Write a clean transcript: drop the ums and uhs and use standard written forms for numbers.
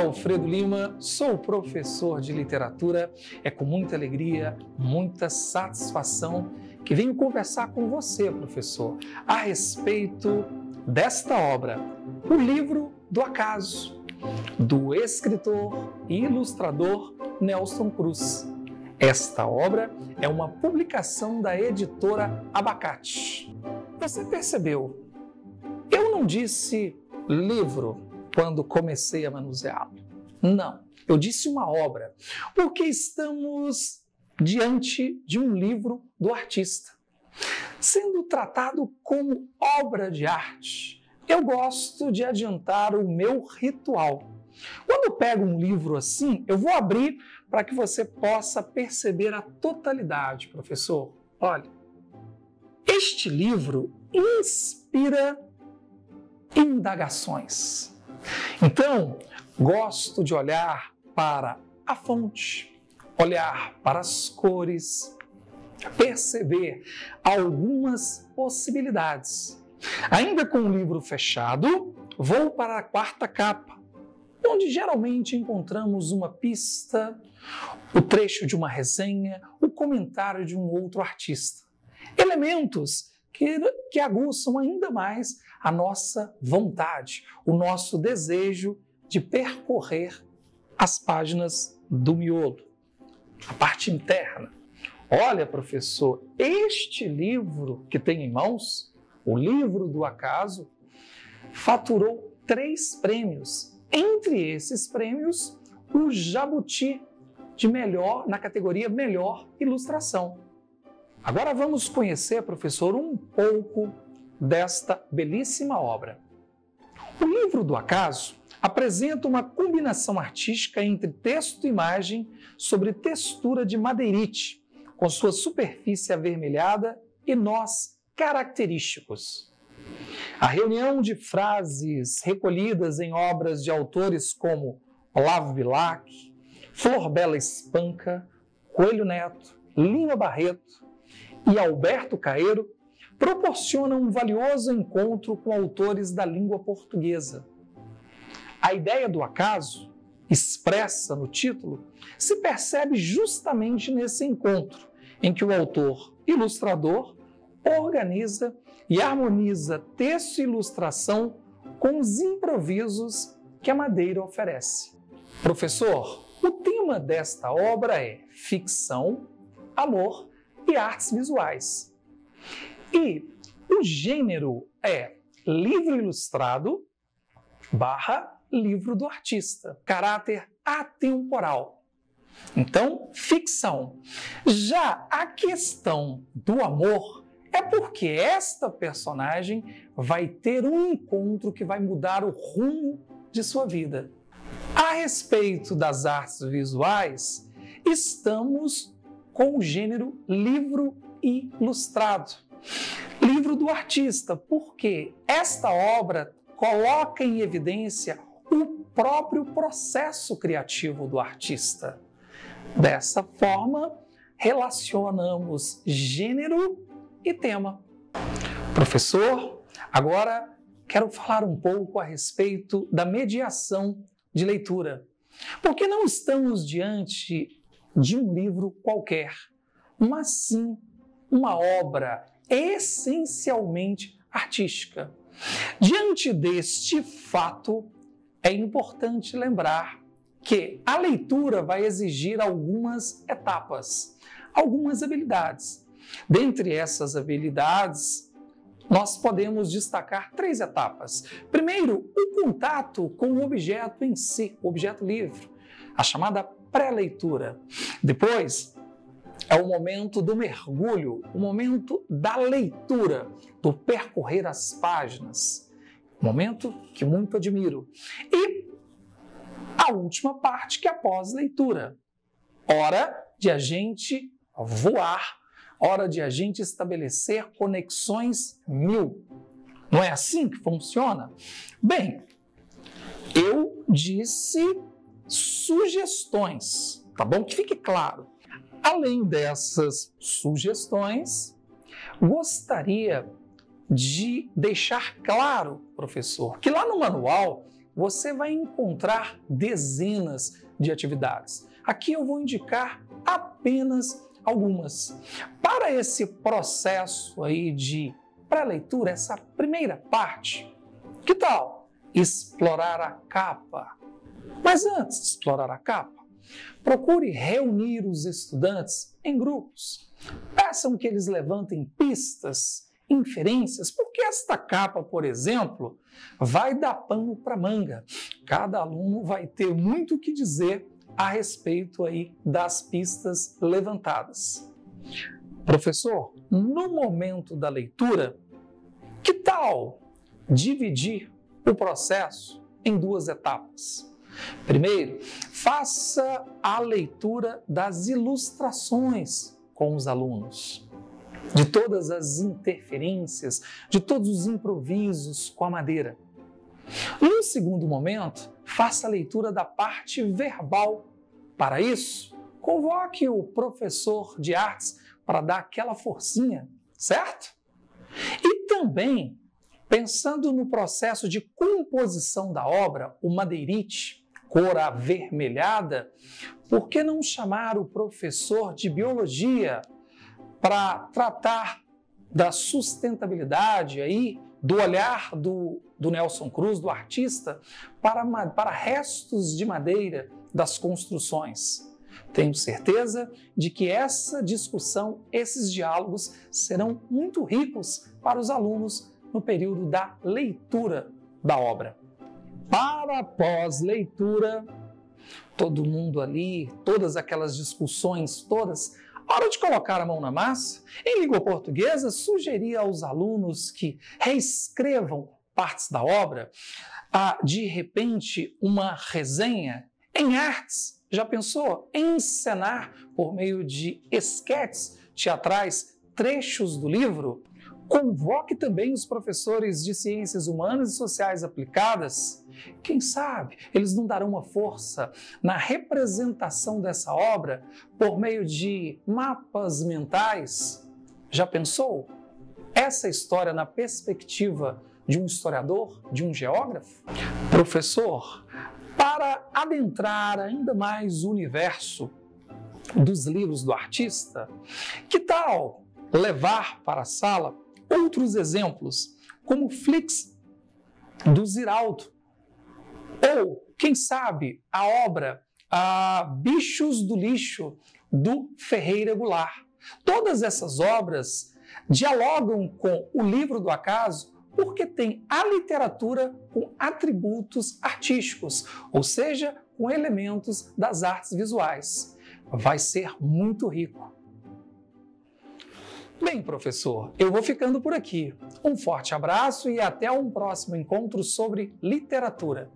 Alfredo Lima, sou professor de literatura. É com muita alegria, muita satisfação que venho conversar com você, professor, a respeito desta obra, O Livro do Acaso, do escritor e ilustrador Nelson Cruz. Esta obra é uma publicação da editora Abacate. Você percebeu? Eu não disse livro quando comecei a manuseá-lo. Não, eu disse uma obra, porque estamos diante de um livro do artista. Sendo tratado como obra de arte, eu gosto de adiantar o meu ritual. Quando eu pego um livro assim, eu vou abrir para que você possa perceber a totalidade, professor. Olha, este livro inspira indagações. Então, gosto de olhar para a fonte, olhar para as cores, perceber algumas possibilidades. Ainda com o livro fechado, vou para a quarta capa, onde geralmente encontramos uma pista, o trecho de uma resenha, o comentário de um outro artista. Elementos que aguçam ainda mais a nossa vontade, o nosso desejo de percorrer as páginas do miolo, a parte interna. Olha, professor, este livro que tem em mãos, O Livro do Acaso, faturou 3 prêmios. Entre esses prêmios, o Jabuti de melhor, na categoria Melhor Ilustração. Agora vamos conhecer, professor, um pouco desta belíssima obra. O Livro do Acaso apresenta uma combinação artística entre texto e imagem sobre textura de madeirite, com sua superfície avermelhada e nós característicos. A reunião de frases recolhidas em obras de autores como Olavo Bilac, Flor Bela Espanca, Coelho Neto, Lima Barreto e Alberto Caeiro proporciona um valioso encontro com autores da língua portuguesa. A ideia do acaso, expressa no título, se percebe justamente nesse encontro, em que o autor ilustrador organiza e harmoniza texto e ilustração com os improvisos que a madeira oferece. Professor, o tema desta obra é ficção, amor e artes visuais. E o gênero é livro ilustrado / livro do artista, caráter atemporal. Então, ficção. Já a questão do amor é porque esta personagem vai ter um encontro que vai mudar o rumo de sua vida. A respeito das artes visuais, estamos com o gênero livro ilustrado. Livro do artista, porque esta obra coloca em evidência o próprio processo criativo do artista. Dessa forma, relacionamos gênero e tema. Professor, agora quero falar um pouco a respeito da mediação de leitura, porque não estamos diante de um livro qualquer, mas sim uma obra essencialmente artística. Diante deste fato, é importante lembrar que a leitura vai exigir algumas etapas, algumas habilidades. Dentre essas habilidades, nós podemos destacar 3 etapas. Primeiro, o contato com o objeto em si, o objeto livre, a chamada pré-leitura. Depois, é o momento do mergulho, o momento da leitura, do percorrer as páginas. Momento que muito admiro. E a última parte, que é a pós-leitura. Hora de a gente voar, hora de a gente estabelecer conexões 1000. Não é assim que funciona? Bem, eu disse sugestões, tá bom? Que fique claro. Além dessas sugestões, gostaria de deixar claro, professor, que lá no manual você vai encontrar dezenas de atividades. Aqui eu vou indicar apenas algumas. Para esse processo aí de pré-leitura, essa primeira parte, que tal explorar a capa? Mas antes de explorar a capa, procure reunir os estudantes em grupos. Peçam que eles levantem pistas, inferências, porque esta capa, por exemplo, vai dar pano para manga. Cada aluno vai ter muito o que dizer a respeito aí das pistas levantadas. Professor, no momento da leitura, que tal dividir o processo em duas etapas? Primeiro, faça a leitura das ilustrações com os alunos, de todas as interferências, de todos os improvisos com a madeira. Num segundo momento, faça a leitura da parte verbal. Para isso, convoque o professor de artes para dar aquela forcinha, certo? E também, pensando no processo de composição da obra, o madeirite, cor avermelhada, por que não chamar o professor de biologia para tratar da sustentabilidade aí, do olhar do Nelson Cruz, do artista, para restos de madeira das construções? Tenho certeza de que essa discussão, esses diálogos serão muito ricos para os alunos no período da leitura da obra. Para a pós-leitura, todo mundo ali, todas aquelas discussões todas, hora de colocar a mão na massa. Em língua portuguesa, sugeri aos alunos que reescrevam partes da obra, de repente uma resenha. Em artes, já pensou em encenar por meio de esquetes teatrais trechos do livro? Convoque também os professores de Ciências Humanas e Sociais Aplicadas. Quem sabe eles não darão uma força na representação dessa obra por meio de mapas mentais? Já pensou? Essa história na perspectiva de um historiador, de um geógrafo? Professor, para adentrar ainda mais o universo dos livros do artista, que tal levar para a sala outros exemplos, como Flix, do Ziraldo, ou, quem sabe, a obra Bichos do Lixo, do Ferreira Goulart. Todas essas obras dialogam com o livro do acaso porque tem a literatura com atributos artísticos, ou seja, com elementos das artes visuais. Vai ser muito rico. Bem, professor, eu vou ficando por aqui. Um forte abraço e até um próximo encontro sobre literatura.